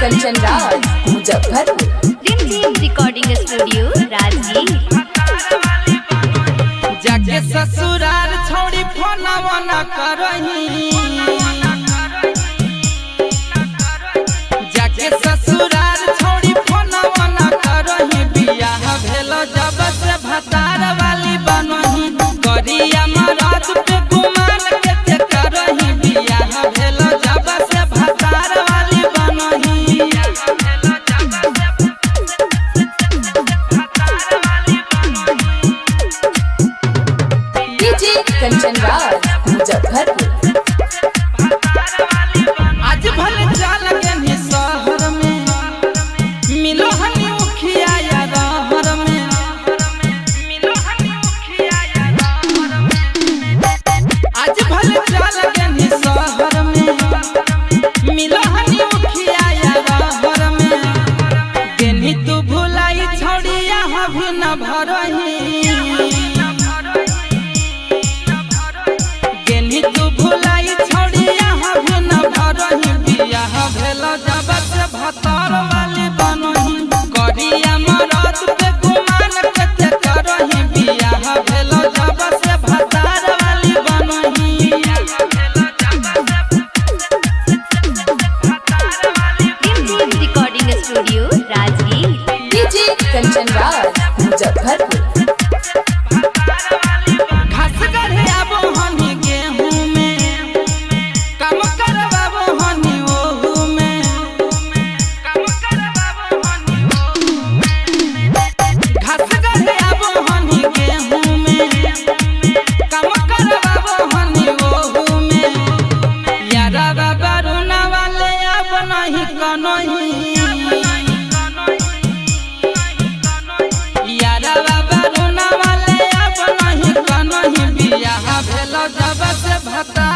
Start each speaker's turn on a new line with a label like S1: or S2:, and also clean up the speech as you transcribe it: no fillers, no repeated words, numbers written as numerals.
S1: कंचन राज मुजफ्फरपुर।
S2: रिमझिम recording studio Rajgir.
S3: जाके ससुराल छोड़ी फोनवा न करही, जाके ससुराल छोड़ी फोनवा न करही। बियाह भेल जब से भतार वाली बनही, करिया मरद पे गुमान के करही। बियाह भेल जब से भतार वाली बनही।
S1: डीजे कंचन राज मुजफ्फरपुर।
S3: आज भले चल गए शहर में, मिलो हनी उखिया या रहर में, मिलो हनी उखिया या रहर में। आज भले चल गए शहर में, मिलो हनी उखिया या रहर में। केनी तू भुलाई छोड़िया भी न भरही, केनी तू भुलाई छोड़िया भी न भरही। बियाह भेल जब से भतार वाली बनही, करिया मरद पे गुमान के करही। बियाह भेल जब से भतार वाली बनही।
S2: Rimjhim recording studio Rajgir.
S1: DJ Kanchan Raj Muzaffarpur.
S3: घास गढ़े आबो हनी गेहूं में, काम करबाबो हनी ओहू में, काम करबाबो हनी ओहू में। घास गढ़े आबो हनी गेहूं में, काम करबाबो हनी ओहू में। यारा बाबा रोना वाले अब नहीं कनही, यारा बाबा रोना वाले अब नहीं कनही। बियाह भेल जब से भता